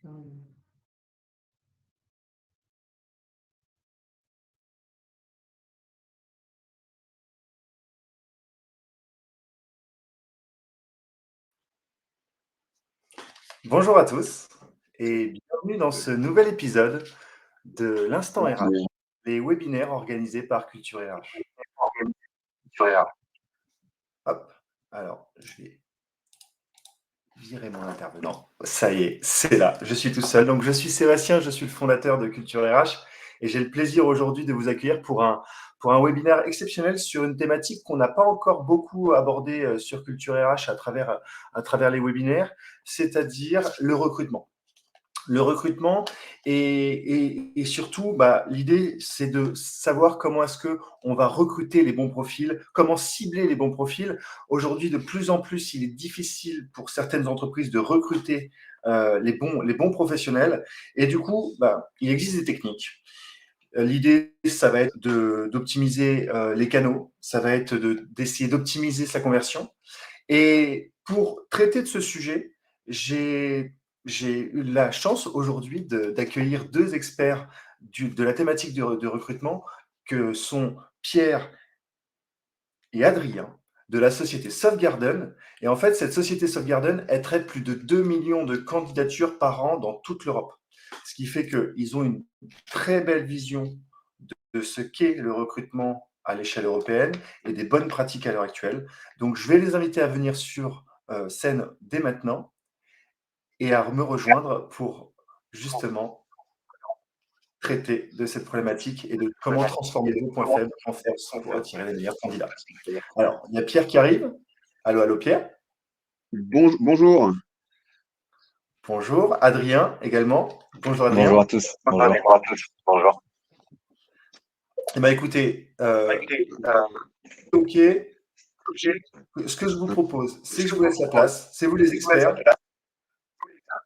Bonjour à tous et bienvenue dans ce nouvel épisode de l'Instant RH, les webinaires organisés par Culture RH. Hop, alors je vais virer mon intervenant. Ça y est, c'est là, je suis tout seul. Donc je suis Sébastien, je suis le fondateur de Culture RH et j'ai le plaisir aujourd'hui de vous accueillir pour un webinaire exceptionnel sur une thématique qu'on n'a pas encore beaucoup abordée sur Culture RH à travers les webinaires, c'est-à-dire le recrutement. Le recrutement et surtout, l'idée, c'est de savoir comment est-ce qu'on va recruter les bons profils, comment cibler les bons profils. Aujourd'hui, de plus en plus, il est difficile pour certaines entreprises de recruter les bons professionnels. Et du coup, il existe des techniques. L'idée, ça va être d'optimiser les canaux, ça va être d'essayer d'optimiser sa conversion. Et pour traiter de ce sujet, j'ai eu la chance aujourd'hui d'accueillir deux experts de la thématique de recrutement que sont Pierre et Adrien de la société Softgarden. Et en fait, cette société Softgarden, elle traite plus de 2 millions de candidatures par an dans toute l'Europe. Ce qui fait qu'ils ont une très belle vision de ce qu'est le recrutement à l'échelle européenne et des bonnes pratiques à l'heure actuelle. Donc, je vais les inviter à venir sur scène dès maintenant et à me rejoindre pour justement traiter de cette problématique et de comment transformer vos points faibles en force pour attirer les meilleurs candidats. Alors, il y a Pierre qui arrive. Allô, allô Pierre. Bonjour. Bonjour. Adrien également. Bonjour Adrien. Bonjour à tous. Bonjour. Eh bien, écoutez, ok. Ce que je vous propose, c'est que je vous laisse la place. C'est vous les experts.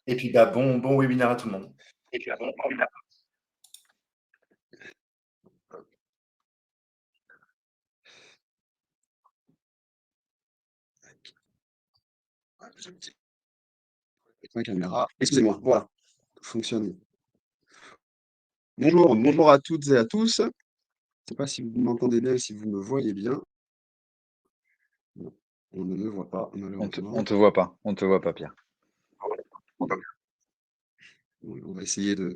Et puis, bon webinaire à tout le monde. La caméra. Excusez-moi, voilà, fonctionne. Bonjour à toutes et à tous. Je ne sais pas si vous m'entendez bien, si vous me voyez bien. Non, on ne me voit pas, malheureusement. On te voit pas, Pierre. On va essayer de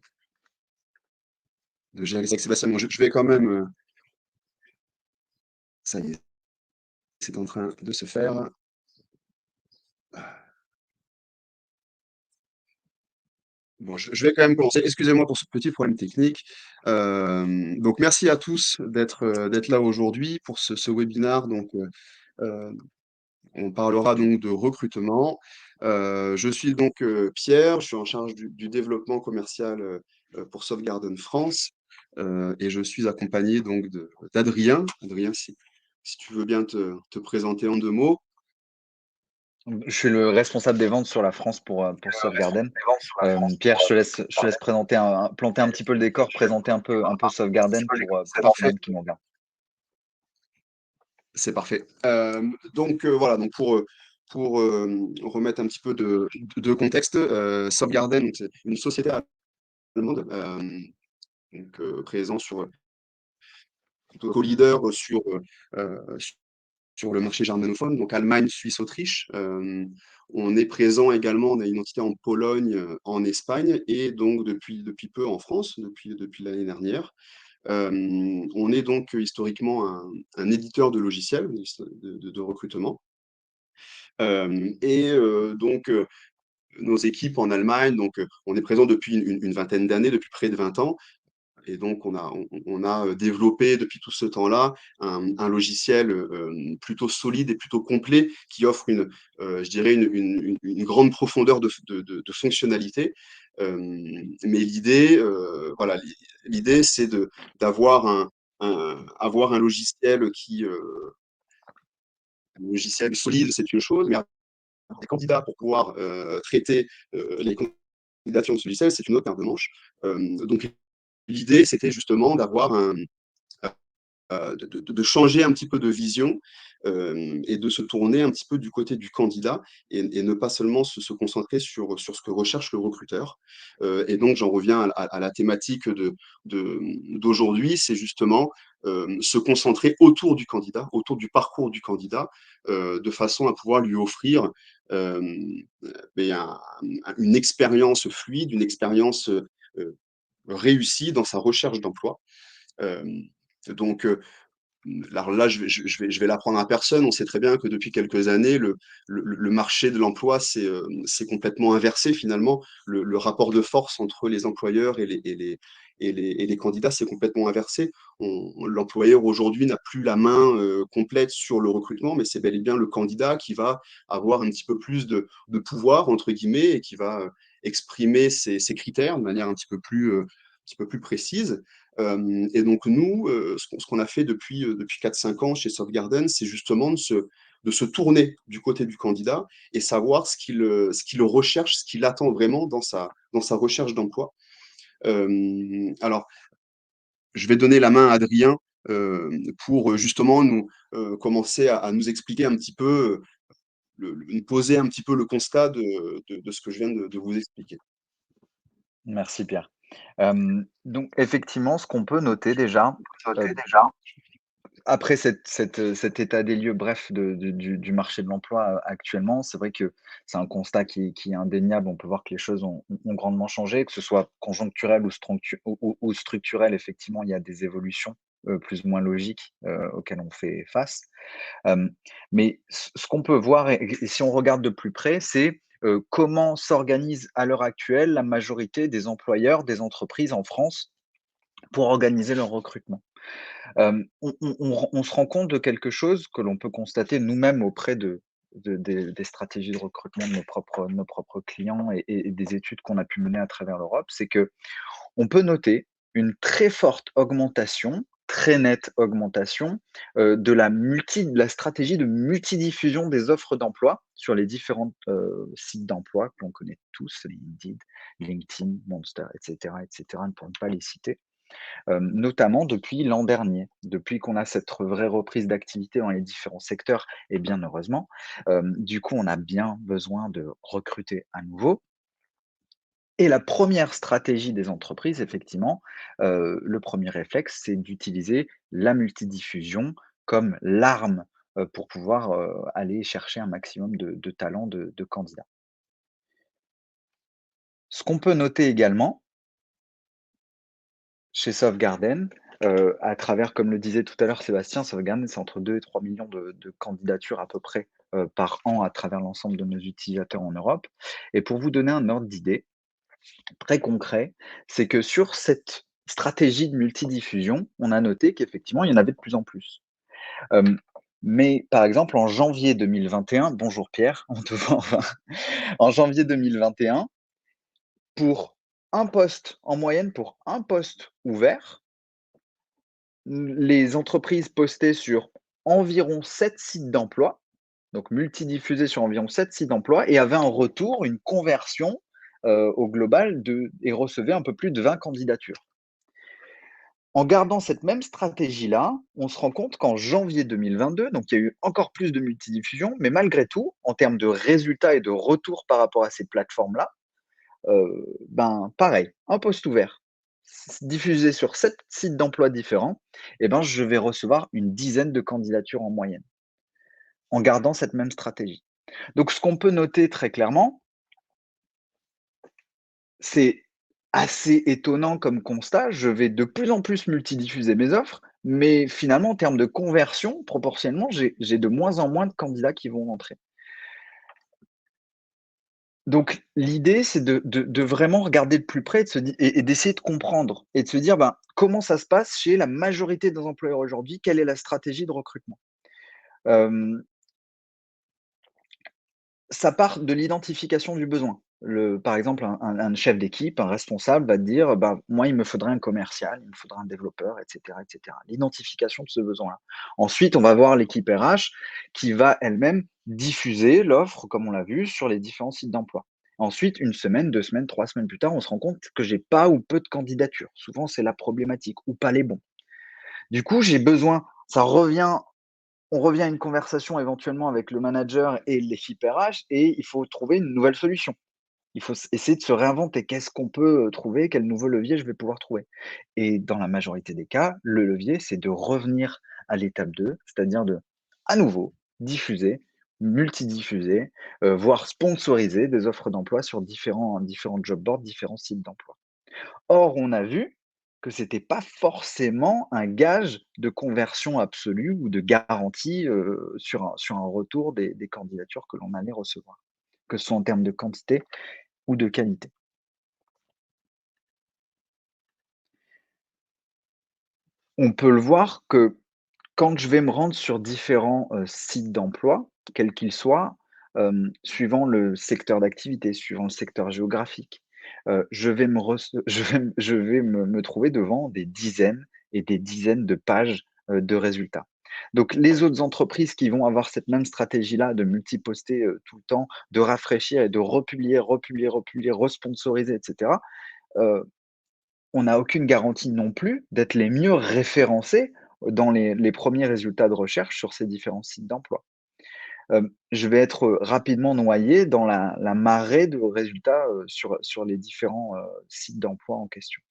gérer ça avec Sébastien. Bon, je vais quand même. Ça y est, c'est en train de se faire. Bon, je vais quand même commencer. Excusez-moi pour ce petit problème technique. Donc, merci à tous d'être là aujourd'hui pour ce webinaire. Donc, on parlera donc de recrutement. Je suis donc Pierre, je suis en charge du développement commercial pour Softgarden France et je suis accompagné donc d'Adrien. Adrien, si tu veux bien te présenter en 2 mots. Je suis le responsable des ventes sur la France pour Softgarden. Pierre, je te laisse planter un petit peu le décor, présenter un peu Softgarden pour tout le monde qui nous regarde. C'est parfait. Voilà, donc pour remettre un petit peu de contexte, Softgarden, c'est une société allemande présent co-leader sur le marché germanophone, donc Allemagne, Suisse, Autriche. On est présent également, on a une entité en Pologne, en Espagne et donc depuis peu en France, depuis l'année dernière. On est donc historiquement un éditeur de logiciels de recrutement. Nos équipes en Allemagne, on est présent depuis une vingtaine d'années, depuis près de 20 ans. Et donc, on a développé depuis tout ce temps-là un logiciel plutôt solide et plutôt complet qui offre je dirais une grande profondeur de fonctionnalités. Mais l'idée, c'est d'avoir avoir un logiciel un logiciel solide, c'est une chose, mais des candidats pour pouvoir traiter les candidatures de ce logiciel, c'est une autre paire de manches. Donc, l'idée, c'était justement d'avoir de changer un petit peu de vision et de se tourner un petit peu du côté du candidat et ne pas seulement se concentrer sur ce que recherche le recruteur. Et donc, j'en reviens à la thématique d'aujourd'hui, c'est justement se concentrer autour du candidat, autour du parcours du candidat, de façon à pouvoir lui offrir euh, une expérience fluide, une expérience réussie dans sa recherche d'emploi. Euh, donc, alors là, je vais l'apprendre à personne. On sait très bien que depuis quelques années, le marché de l'emploi c'est complètement inversé finalement. Le rapport de force entre les employeurs et les candidats, c'est complètement inversé. L'employeur aujourd'hui n'a plus la main complète sur le recrutement, mais c'est bel et bien le candidat qui va avoir un petit peu plus de pouvoir, entre guillemets, et qui va exprimer ses critères de manière un petit peu plus précise. Et donc, nous, ce qu'on a fait depuis 4-5 ans chez Softgarden, c'est justement de se tourner du côté du candidat et savoir ce qu'il recherche, ce qu'il attend vraiment dans sa recherche d'emploi. Alors, je vais donner la main à Adrien pour justement commencer à nous expliquer un petit peu, nous poser un petit peu le constat de ce que je viens de vous expliquer. Merci Pierre. Donc effectivement, ce qu'on peut noter déjà, heu, après cet état des lieux bref du marché de l'emploi, actuellement, c'est vrai que c'est un constat qui est indéniable. On peut voir que les choses ont grandement changé, que ce soit conjoncturel ou structurel. Effectivement, il y a des évolutions, plus ou moins logiques, auxquelles on fait face. Hem, mais ce qu'on peut voir et si on regarde de plus près, c'est, comment s'organise à l'heure actuelle la majorité des employeurs, des entreprises en France pour organiser leur recrutement. On se rend compte de quelque chose que l'on peut constater nous-mêmes auprès des stratégies de recrutement de nos propres clients et des études qu'on a pu mener à travers l'Europe, c'est que on peut noter une très forte augmentation, très nette augmentation, de la stratégie de multidiffusion des offres d'emploi sur les différents sites d'emploi que l'on connaît tous, Indeed, LinkedIn, Monster, et cetera, pour ne pas les citer. Notamment depuis l'an dernier, depuis qu'on a cette vraie reprise d'activité dans les différents secteurs et bien heureusement. Du coup, on a bien besoin de recruter à nouveau et la première stratégie des entreprises, effectivement, le premier réflexe, c'est d'utiliser la multidiffusion comme l'arme, pour pouvoir, aller chercher un maximum de talents, de candidats. Ce qu'on peut noter également chez Softgarden, à travers, comme le disait tout à l'heure Sébastien, Softgarden, c'est entre 2 et 3 millions de candidatures à peu près, par an à travers l'ensemble de nos utilisateurs en Europe et pour vous donner un ordre d'idée, très concret, c'est que sur cette stratégie de multidiffusion, on a noté qu'effectivement, il y en avait de plus en plus. Hem, mais par exemple, en janvier 2021, bonjour Pierre, on te voit enfin. En janvier 2021, pour un poste, en moyenne pour un poste ouvert, les entreprises postaient sur environ 7 sites d'emploi, donc multidiffusés sur environ 7 sites d'emploi et avaient un retour, une conversion, au global et recevaient un peu plus de 20 candidatures. En gardant cette même stratégie-là, on se rend compte qu'en janvier 2022, donc il y a eu encore plus de multidiffusion, mais malgré tout, en termes de résultats et de retours par rapport à ces plateformes-là, ben, pareil, un poste ouvert, diffusé sur 7 sites d'emploi différents, et ben, je vais recevoir une dizaine de candidatures en moyenne, en gardant cette même stratégie. Donc ce qu'on peut noter très clairement, c'est assez étonnant comme constat. Je vais de plus en plus multidiffuser mes offres, mais finalement, en termes de conversion, proportionnellement, j'ai de moins en moins de candidats qui vont rentrer. Donc l'idée, c'est de vraiment regarder de plus près et de se di et d'essayer de comprendre et de se dire, ben, comment ça se passe chez la majorité des employeurs aujourd'hui? Quelle est la stratégie de recrutement? Hem, Ça part de l'identification du besoin. Par exemple, un chef d'équipe, un responsable va te dire: «Bah, moi, il me faudrait un commercial, il me faudrait un développeur» et cetera et cetera. L'identification de ce besoin-là. Ensuite, on va voir l'équipe RH qui va elle-même diffuser l'offre, comme on l'a vu, sur les différents sites d'emploi. Ensuite, 1 semaine, 2 semaines, 3 semaines plus tard, on se rend compte que j'ai pas ou peu de candidatures. Souvent, c'est la problématique ou pas les bons. Du coup, j'ai besoin on revient à une conversation éventuellement avec le manager et l'équipe RH et il faut trouver une nouvelle solution. Il faut essayer de se réinventer. Qu'est-ce qu'on peut, trouver? Quel nouveau levier je vais pouvoir trouver? Et dans la majorité des cas, le levier, c'est de revenir à l'étape 2, c'est-à-dire de, à nouveau, diffuser, multidiffuser, voire sponsoriser des offres d'emploi sur différents job boards, différents sites d'emploi. Or, on a vu que c'était pas forcément un gage de conversion absolue ou de garantie, sur un retour des candidatures que l'on allait recevoir, que ce soit en termes de quantité ou de qualité. On peut le voir que quand je vais me rendre sur différents, sites d'emploi, quels qu'ils soient, suivant le secteur d'activité, suivant le secteur géographique, je vais me rece je vais me trouver devant des dizaines et des dizaines de pages, de résultats. Donc les autres entreprises qui vont avoir cette même stratégie-là de multiposter, tout le temps, de rafraîchir et de republier, republier, republier, responsoriser et cetera, heu on n'a aucune garantie non plus d'être les mieux référencés dans les 1ers résultats de recherche sur ces différents sites d'emploi. Je vais être, rapidement noyé dans la marée de résultats, sur les différents, sites d'emploi en question.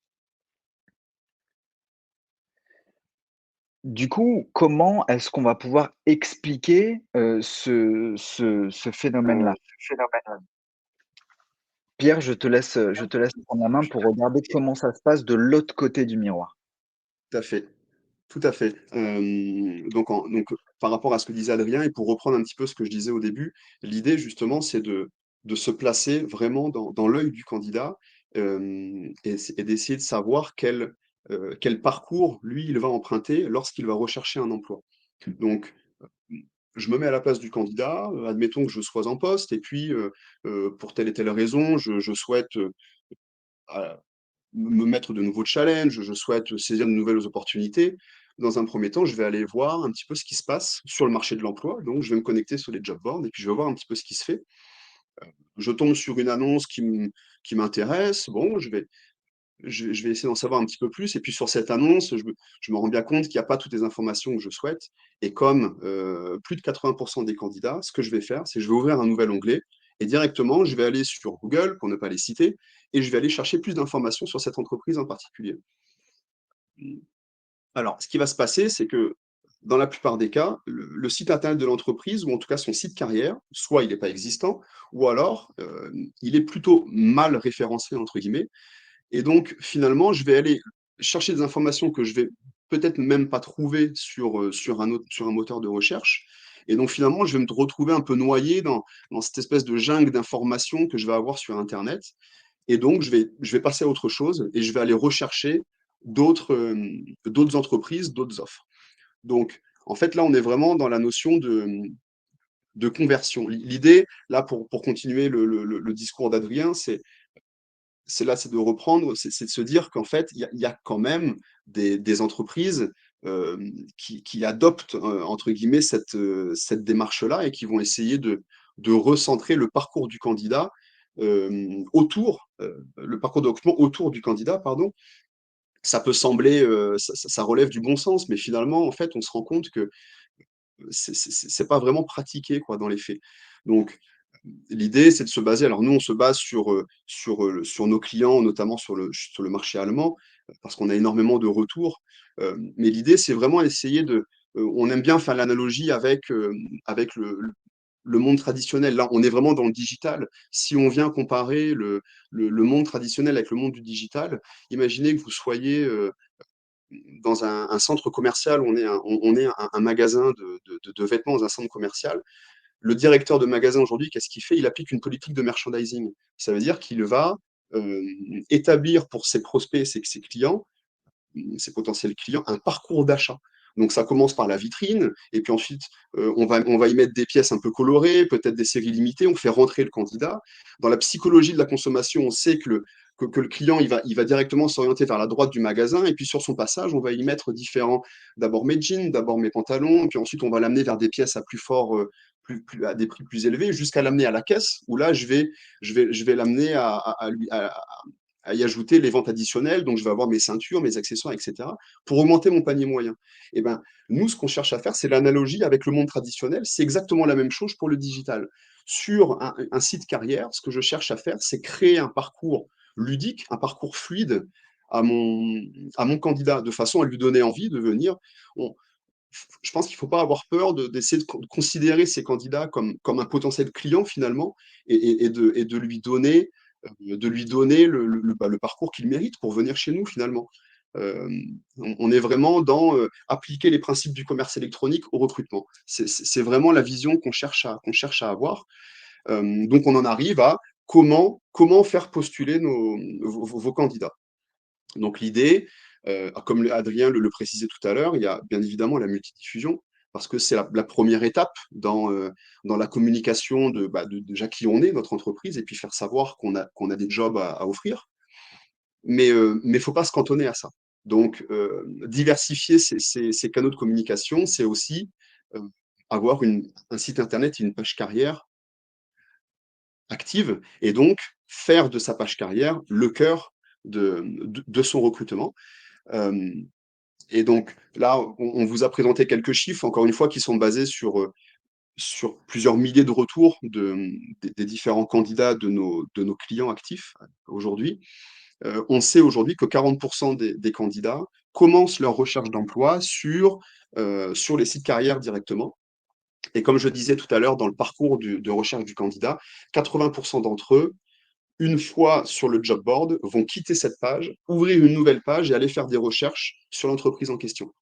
Du coup, comment est-ce qu'on va pouvoir expliquer, ce phénomène-là? Pierre, je te laisse prendre la main pour regarder comment ça se passe de l'autre côté du miroir. Tout à fait. Tout à fait. Par rapport à ce que disait Adrien et pour reprendre un petit peu ce que je disais au début, l'idée justement, c'est de se placer vraiment dans l'œil du candidat, et d'essayer de savoir quel parcours lui, il va emprunter lorsqu'il va rechercher un emploi. Donc, je me mets à la place du candidat, admettons que je sois en poste et puis, pour telle et telle raison, je souhaite, à me mettre de nouveaux challenges, je souhaite saisir de nouvelles opportunités. Dans un premier temps, je vais aller voir un petit peu ce qui se passe sur le marché de l'emploi. Donc, je vais me connecter sur les job boards et puis je vais voir un petit peu ce qui se fait. Je tombe sur une annonce qui m'intéresse. Bon, je vais essayer d'en savoir un petit peu plus. Et puis sur cette annonce, je me rends bien compte qu'il n'y a pas toutes les informations que je souhaite. Et comme plus de 80% des candidats, ce que je vais faire, c'est que je vais ouvrir un nouvel onglet et directement, je vais aller sur Google, pour ne pas les citer, et je vais aller chercher plus d'informations sur cette entreprise en particulier. Alors, ce qui va se passer, c'est que dans la plupart des cas, le site internet de l'entreprise, ou en tout cas son site carrière, soit il n'est pas existant, ou alors il est plutôt mal référencé, entre guillemets, et donc, finalement, je vais aller chercher des informations que je vais peut-être même pas trouver sur un moteur de recherche. Et donc, finalement, je vais me retrouver un peu noyé dans cette espèce de jungle d'informations que je vais avoir sur Internet. Et donc, je vais passer à autre chose et je vais aller rechercher d'autres entreprises, d'autres offres. Donc, en fait, là, on est vraiment dans la notion de conversion. L'idée, là, pour continuer le discours d'Adrien, c'est de reprendre, c'est de se dire qu'en fait, il y a quand même des entreprises qui adoptent, entre guillemets, cette démarche-là et qui vont essayer de recentrer le parcours du candidat le parcours de recrutement autour du candidat, pardon. Ça peut sembler, ça relève du bon sens, mais finalement, en fait, on se rend compte que c'est pas vraiment pratiqué quoi, dans les faits. Donc, l'idée, c'est de se baser. Alors nous, on se base sur nos clients, notamment sur le marché allemand, parce qu'on a énormément de retours. Mais l'idée, c'est vraiment essayer on aime bien faire l'analogie avec le monde traditionnel. Là, on est vraiment dans le digital. Si on vient comparer le monde traditionnel avec le monde du digital, imaginez que vous soyez dans un centre commercial, on est un magasin de vêtements dans un centre commercial. Le directeur de magasin aujourd'hui, qu'est-ce qu'il fait? Il applique une politique de merchandising. Ça veut dire qu'il va établir pour ses prospects, ses clients, ses potentiels clients, un parcours d'achat. Donc ça commence par la vitrine, et puis ensuite on va y mettre des pièces un peu colorées, peut-être des séries limitées, on fait rentrer le candidat. Dans la psychologie de la consommation, on sait que le client il va directement s'orienter vers la droite du magasin, et puis sur son passage, on va y mettre d'abord mes jeans, d'abord mes pantalons, et puis ensuite on va l'amener vers des pièces à plus fort, à des prix plus élevés, jusqu'à l'amener à la caisse, où là je vais l'amener à y ajouter les ventes additionnelles, donc je vais avoir mes ceintures, mes accessoires, etc., pour augmenter mon panier moyen. Et ben, nous, ce qu'on cherche à faire, c'est l'analogie avec le monde traditionnel. C'est exactement la même chose pour le digital. Sur un site carrière, ce que je cherche à faire, c'est créer un parcours ludique, un parcours fluide à mon candidat, de façon à lui donner envie de venir. On- je pense qu'il ne faut pas avoir peur d'essayer de considérer ces candidats comme un potentiel client finalement et de lui donner, le parcours qu'il mérite pour venir chez nous finalement. Euh, on est vraiment dans appliquer les principes du commerce électronique au recrutement. C'est vraiment la vision qu'on cherche à avoir. Donc on en arrive à comment faire postuler vos candidats. Donc l'idée, comme Adrien le précisait tout à l'heure, il y a bien évidemment la multidiffusion, parce que c'est la première étape dans la communication de déjà qui on est, notre entreprise, et puis faire savoir qu'on a des jobs à offrir. Mais il ne faut pas se cantonner à ça. Donc, diversifier ces canaux de communication, c'est aussi avoir un site internet et une page carrière active, et donc faire de sa page carrière le cœur de son recrutement. Euh, et donc là, on vous a présenté quelques chiffres, encore une fois, qui sont basés sur plusieurs milliers de retours des différents candidats de nos clients actifs aujourd'hui. On sait aujourd'hui que 40% des candidats commencent leur recherche d'emploi sur les sites carrières directement. Et comme je disais tout à l'heure, dans le parcours de recherche du candidat, 80% d'entre eux, une fois sur le job board, vont quitter cette page, ouvrir une nouvelle page et aller faire des recherches sur l'entreprise en question,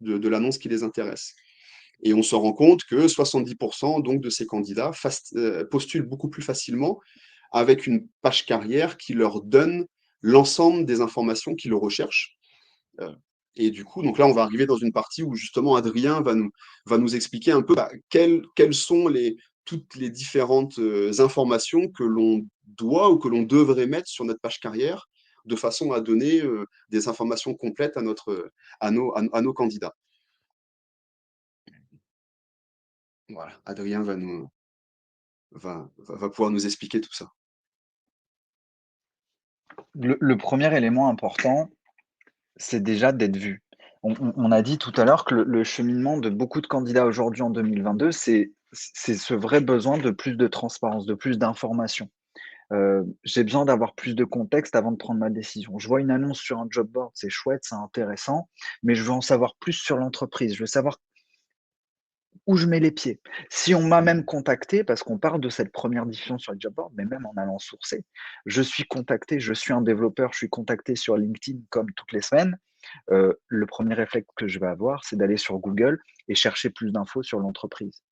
de l'annonce qui les intéresse. Et on se rend compte que 70% donc, de ces candidats postulent beaucoup plus facilement avec une page carrière qui leur donne l'ensemble des informations qu'ils recherchent. Euh, Et du coup, donc là, on va arriver dans une partie où justement Adrien va nous expliquer un peu quelles sont toutes les différentes informations que l'on doit ou que l'on devrait mettre sur notre page carrière de façon à donner des informations complètes à nos candidats. Voilà, Adrien va pouvoir nous expliquer tout ça. Le premier élément important, c'est déjà d'être vu. On a dit tout à l'heure que le cheminement de beaucoup de candidats aujourd'hui en 2022, c'est ce vrai besoin de plus de transparence, de plus d'informations. J'ai besoin d'avoir plus de contexte avant de prendre ma décision. Je vois une annonce sur un job board, c'est chouette, c'est intéressant, mais je veux en savoir plus sur l'entreprise. Je veux savoir où je mets les pieds. Si on m'a même contacté, parce qu'on parle de cette première diffusion sur le job board, mais même en allant sourcer, je suis contacté, je suis un développeur, je suis contacté sur LinkedIn comme toutes les semaines. Le premier réflexe que je vais avoir, c'est d'aller sur Google et chercher plus d'infos sur l'entreprise.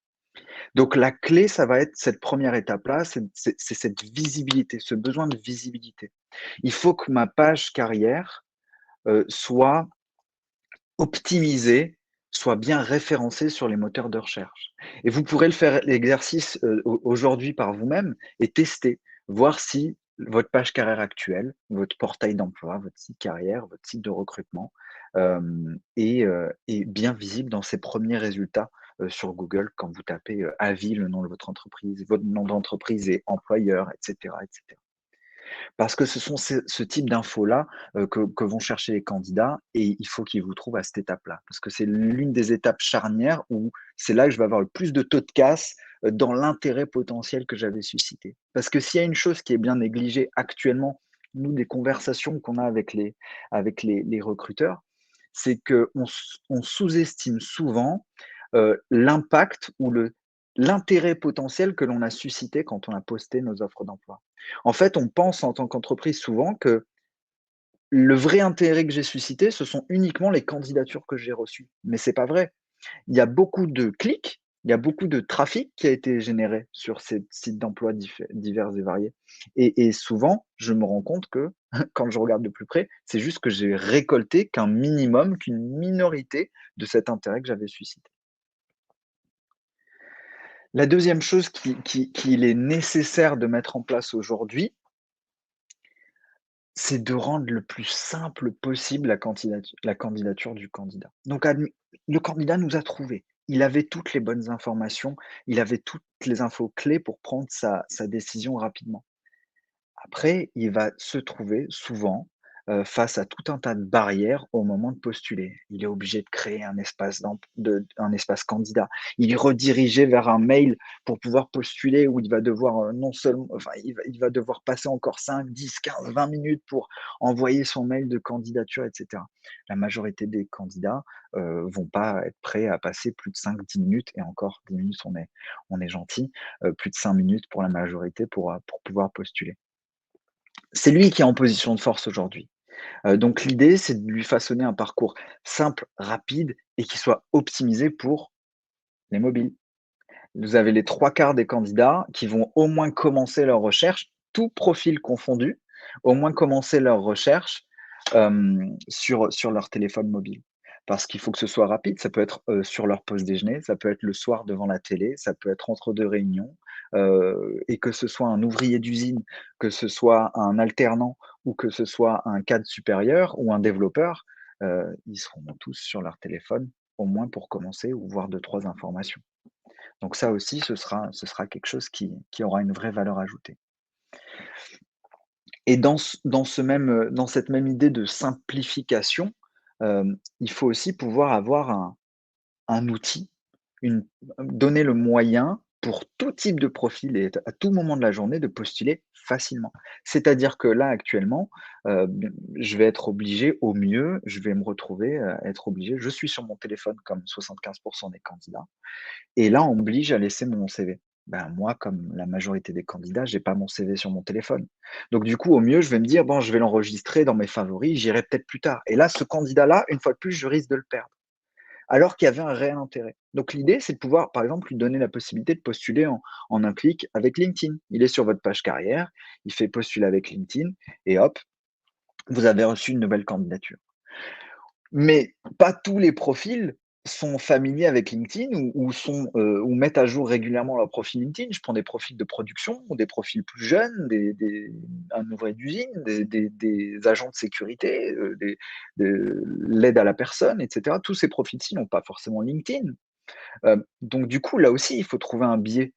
Donc la clé, ça va être cette première étape-là, c'est cette visibilité, ce besoin de visibilité. Il faut que ma page carrière soit optimisée, soit bien référencée sur les moteurs de recherche. Et vous pourrez le faire l'exercice aujourd'hui par vous-même et tester, voir si votre page carrière actuelle, votre portail d'emploi, votre site carrière, votre site de recrutement est bien visible dans ses premiers résultats sur Google quand vous tapez avis, le nom de votre nom d'entreprise et employeur, etc., etc. Parce que ce sont ce type d'infos-là que vont chercher les candidats et il faut qu'ils vous trouvent à cette étape-là. Parce que c'est l'une des étapes charnières où c'est là que je vais avoir le plus de taux de casse dans l'intérêt potentiel que j'avais suscité. Parce que s'il y a une chose qui est bien négligée actuellement, nous, des conversations qu'on a avec les recruteurs, c'est qu'on sous-estime souvent l'impact ou l'intérêt potentiel que l'on a suscité quand on a posté nos offres d'emploi. En fait, on pense en tant qu'entreprise souvent que le vrai intérêt que j'ai suscité, ce sont uniquement les candidatures que j'ai reçues. Mais c'est pas vrai. Il y a beaucoup de clics, il y a beaucoup de trafic qui a été généré sur ces sites d'emploi divers et variés. Et souvent, je me rends compte que quand je regarde de plus près, c'est juste que j'ai récolté qu'un minimum, qu'une minorité de cet intérêt que j'avais suscité. La deuxième chose qu'il est nécessaire de mettre en place aujourd'hui, c'est de rendre le plus simple possible la candidature du candidat. Donc le candidat nous a trouvés. Il avait toutes les bonnes informations, il avait toutes les infos clés pour prendre sa décision rapidement. Après, il va se trouver souvent, face à tout un tas de barrières au moment de postuler. Il est obligé de créer un espace candidat. Il est redirigé vers un mail pour pouvoir postuler où il va devoir, non seulement enfin, il va devoir passer encore 5, 10, 15, 20 minutes pour envoyer son mail de candidature et cetera. La majorité des candidats, vont pas être prêts à passer plus de 5, 10 minutes et encore 10 minutes, on est gentil, plus de 5 minutes pour la majorité pour pouvoir postuler. C'est lui qui est en position de force aujourd'hui. Donc l'idée, c'est de lui façonner un parcours simple, rapide et qui soit optimisé pour les mobiles. Vous avez les 3 quarts des candidats qui vont au moins commencer leur recherche, tout profil confondu, au moins commencer leur recherche, sur leur téléphone mobile. Parce qu'il faut que ce soit rapide, ça peut être, sur leur pause déjeuner, ça peut être le soir devant la télé, ça peut être entre 2 réunions, et que ce soit un ouvrier d'usine, que ce soit un alternant ou que ce soit un cadre supérieur ou un développeur, ils seront tous sur leur téléphone, au moins pour commencer ou voir deux trois informations. Donc ça aussi, ce sera quelque chose qui aura une vraie valeur ajoutée. Et dans cette même idée de simplification, il faut aussi pouvoir avoir un outil, une donner le moyen pour tout type de profil et à tout moment de la journée de postuler facilement. C'est-à-dire que là, actuellement, je vais être obligé au mieux, je vais me retrouver, être obligé je suis sur mon téléphone comme 75 des candidats. Et là, on m'oblige à laisser mon CV. Ben, moi, comme la majorité des candidats, j'ai pas mon CV sur mon téléphone. Donc du coup, au mieux, je vais me dire: «Bon, je vais l'enregistrer dans mes favoris, j'irai peut-être plus tard» et là, ce candidat-là, une fois de plus, je risque de le perdre, alors qu'il y avait un réel intérêt. Donc l'idée, c'est de pouvoir, par exemple, lui donner la possibilité de postuler en un clic avec LinkedIn. Il est sur votre page carrière, il fait postuler avec LinkedIn et hop, vous avez reçu une nouvelle candidature. Mais pas tous les profils sont familiers avec LinkedIn ou mettent à jour régulièrement leur profil LinkedIn. Je prends des profils de production ou des profils plus jeunes, un ouvrier d'usine, des agents de sécurité, de l'aide à la personne, et cetera. Tous ces profils-ci n'ont pas forcément LinkedIn. Donc du coup, là aussi, il faut trouver un biais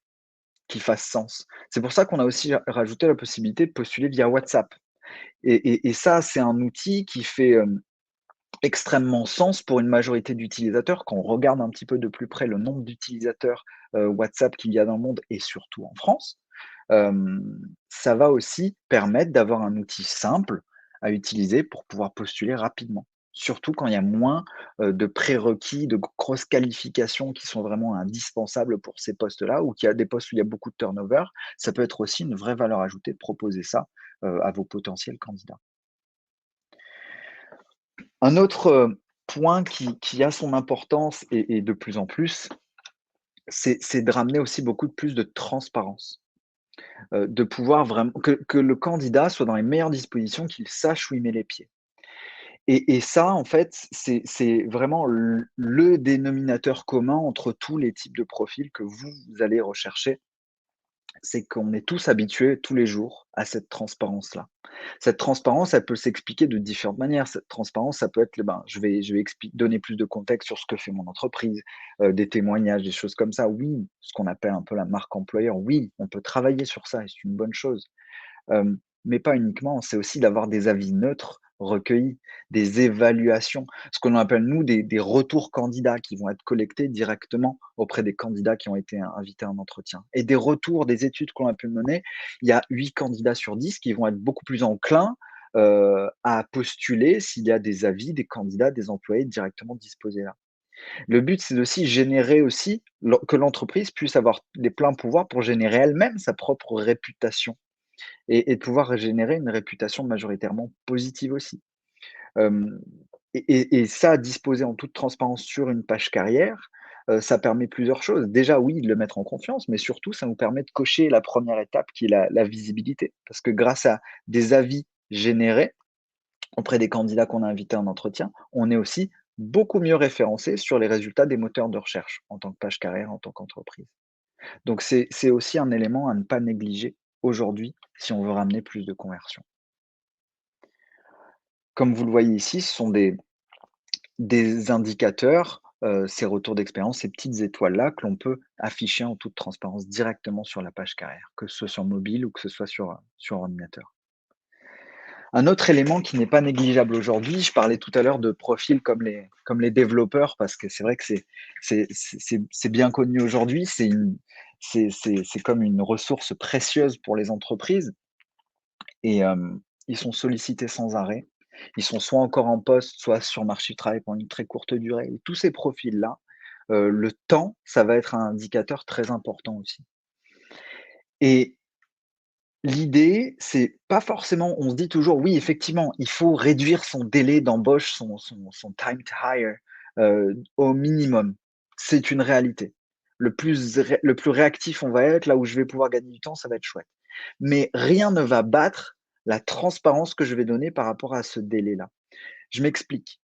qui fasse sens. C'est pour ça qu'on a aussi rajouté la possibilité de postuler via WhatsApp et ça, c'est un outil qui fait, extrêmement sens pour une majorité d'utilisateurs. Quand on regarde un petit peu de plus près le nombre d'utilisateurs, WhatsApp qu'il y a dans le monde et surtout en France, ça va aussi permettre d'avoir un outil simple à utiliser pour pouvoir postuler rapidement. Surtout quand il y a moins, de prérequis, de grosses qualifications qui sont vraiment indispensables pour ces postes-là ou qu'il y a des postes où il y a beaucoup de turnover. Ça peut être aussi une vraie valeur ajoutée de proposer ça, à vos potentiels candidats. Un autre, point qui a son importance et de plus en plus, c'est de ramener aussi beaucoup de plus de transparence, de pouvoir vraiment que le candidat soit dans les meilleures dispositions, qu'il sache où il met les pieds et ça, en fait, c'est vraiment le dénominateur commun entre tous les types de profils que vous allez rechercher. C'est qu'on est tous habitués tous les jours à cette transparence-là. Cette transparence, elle peut s'expliquer de différentes manières. Cette transparence, ça peut être, ben, je vais donner plus de contexte sur ce que fait mon entreprise, des témoignages, des choses comme ça. Oui, ce qu'on appelle un peu la marque employeur. Oui, on peut travailler sur ça et c'est une bonne chose. Mais pas uniquement, c'est aussi d'avoir des avis neutres recueillis, des évaluations, ce qu'on appelle nous des retours candidats qui vont être collectés directement auprès des candidats qui ont été invités à un entretien et des retours des études qu'on a pu mener. Il y a 8 candidats sur 10 qui vont être beaucoup plus enclins, à postuler s'il y a des avis des candidats, des employés directement disposés là. Le but, c'est aussi générer aussi que l'entreprise puisse avoir les pleins pouvoirs pour générer elle-même sa propre réputation et de pouvoir générer une réputation majoritairement positive aussi. Hem et ça, disposer en toute transparence sur une page carrière, ça permet plusieurs choses. Déjà, oui, de le mettre en confiance, mais surtout, ça nous permet de cocher la première étape qui est la visibilité. Parce que grâce à des avis générés auprès des candidats qu'on a invités en entretien, on est aussi beaucoup mieux référencé sur les résultats des moteurs de recherche en tant que page carrière, en tant qu'entreprise. Donc c'est aussi un élément à ne pas négliger aujourd'hui si on veut ramener plus de conversions. Comme vous le voyez ici, ce sont des indicateurs ces retours d'expérience, ces petites étoiles-là que l'on peut afficher en toute transparence directement sur la page carrière, que ce soit sur mobile ou que ce soit sur ordinateur. Un autre élément qui n'est pas négligeable aujourd'hui, je parlais tout à l'heure de profils comme les développeurs parce que c'est vrai que c'est bien connu aujourd'hui, c'est comme une ressource précieuse pour les entreprises et ils sont sollicités sans arrêt. Ils sont soit encore en poste, soit sur marché du travail pendant une très courte durée et tous ces profils-là, le temps, ça va être un indicateur très important aussi et l'idée, c'est pas forcément on se dit toujours: «Oui, effectivement, il faut réduire son délai d'embauche, son time to hire, au minimum». C'est une réalité. Le plus réactif on va être, là où je vais pouvoir gagner du temps, ça va être chouette. Mais rien ne va battre la transparence que je vais donner par rapport à ce délai-là. Je m'explique.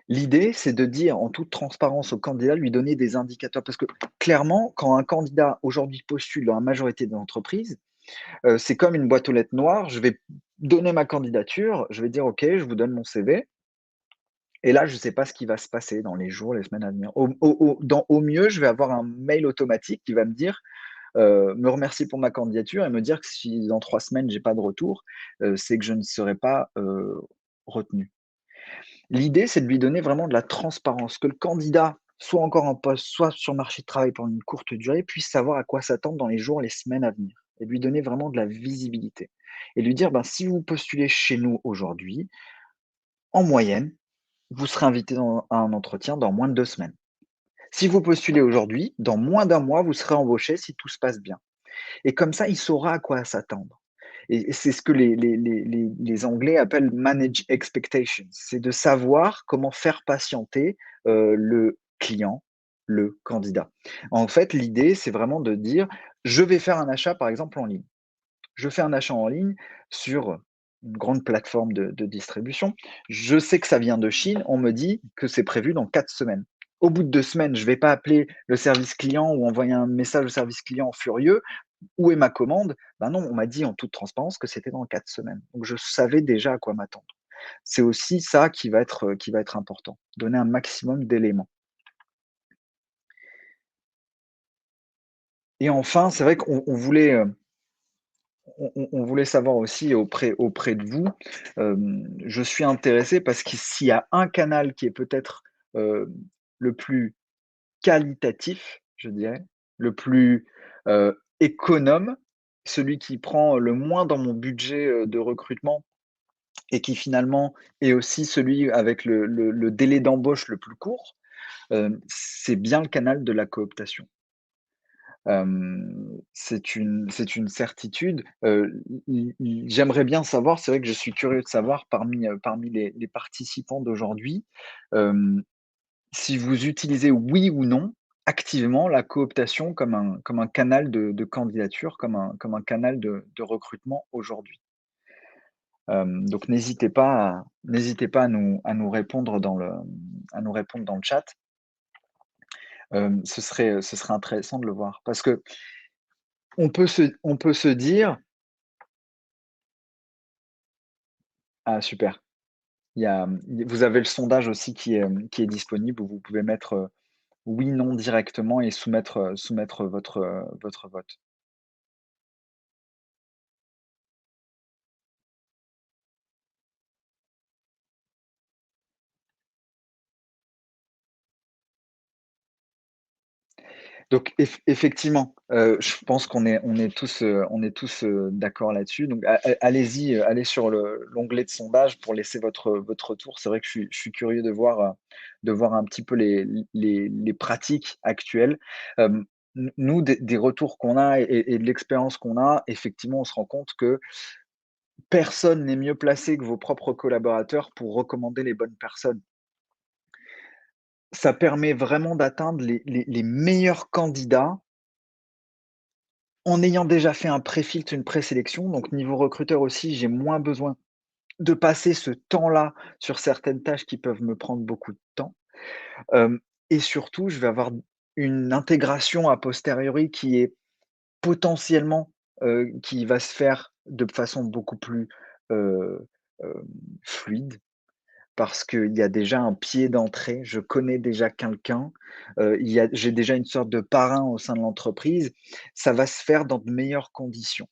L'idée, c'est de dire en toute transparence au candidat, lui donner des indicateurs parce que clairement, quand un candidat aujourd'hui postule dans la majorité des entreprises, c'est comme une boîte aux lettres noire. Je vais donner ma candidature, je vais dire: «OK, je vous donne mon CV» et là, je ne sais pas ce qui va se passer dans les jours, les semaines à venir. Au mieux, je vais avoir un mail automatique qui va me dire, me remercier pour ma candidature et me dire que si dans 3 semaines, j'ai pas de retour, c'est que je ne serai pas, retenu. L'idée, c'est de lui donner vraiment de la transparence, que le candidat, soit encore en poste, soit sur le marché du travail pendant une courte durée, puisse savoir à quoi s'attendre dans les jours, les semaines à venir et lui donner vraiment de la visibilité et lui dire: «Ben, si vous postulez chez nous aujourd'hui, en moyenne, vous serez invité à un entretien dans moins de 2 semaines. Si vous postulez aujourd'hui, dans moins d'un mois, vous serez embauché si tout se passe bien» et comme ça, il saura à quoi s'attendre et c'est ce que les Anglais appellent «manage expectations». C'est de savoir comment faire patienter, le client, le candidat. En fait, l'idée, c'est vraiment de dire: «Je vais faire un achat», par exemple, en ligne. Je fais un achat en ligne sur une grande plateforme de distribution. Je sais que ça vient de Chine, on me dit que c'est prévu dans 4 semaines. Au bout de 2 semaines, je ne vais pas appeler le service client ou envoyer un message au service client furieux: «Où est ma commande?» Ben non, on m'a dit en toute transparence que c'était dans 4 semaines. Donc je savais déjà à quoi m'attendre. C'est aussi ça qui va être important, donner un maximum d'éléments. Et enfin, c'est vrai qu'on voulait, on voulait savoir aussi auprès de vous, je suis intéressé parce que s'il y a un canal qui est peut-être, le plus qualitatif, je dirais, le plus, économe, celui qui prend le moins dans mon budget, de recrutement et qui finalement est aussi celui avec le délai d'embauche le plus court, c'est bien le canal de la cooptation. C'est une certitude. J'aimerais bien savoir, c'est vrai que je suis curieux de savoir parmi les participants d'aujourd'hui, hem, si vous utilisez, oui ou non, activement la cooptation comme un canal de candidature, comme un canal de recrutement aujourd'hui. Donc n'hésitez pas à nous répondre dans le chat. Ce serait intéressant de le voir parce que on peut se dire: «Ah super». Vous avez le sondage aussi qui est disponible où vous pouvez mettre, oui, non directement et soumettre votre vote. Donc effectivement, je pense qu'on est tous d'accord là-dessus. Donc allez-y, allez sur l'onglet de sondage pour laisser votre retour. C'est vrai que je suis curieux de voir un petit peu les pratiques actuelles. Nous, des retours qu'on a et de l'expérience qu'on a, effectivement, on se rend compte que personne n'est mieux placé que vos propres collaborateurs pour recommander les bonnes personnes. Ça permet vraiment d'atteindre les meilleurs candidats en ayant déjà fait un pré-filtre, une présélection. Donc niveau recruteur aussi, j'ai moins besoin de passer ce temps-là sur certaines tâches qui peuvent me prendre beaucoup de temps. Hem et surtout, je vais avoir une intégration a posteriori qui est potentiellement, qui va se faire de façon beaucoup plus, heu, hem, fluide. parce qu'il y a déjà un pied d'entrée, je connais déjà quelqu'un, j'ai déjà une sorte de parrain au sein de l'entreprise, ça va se faire dans de meilleures conditions.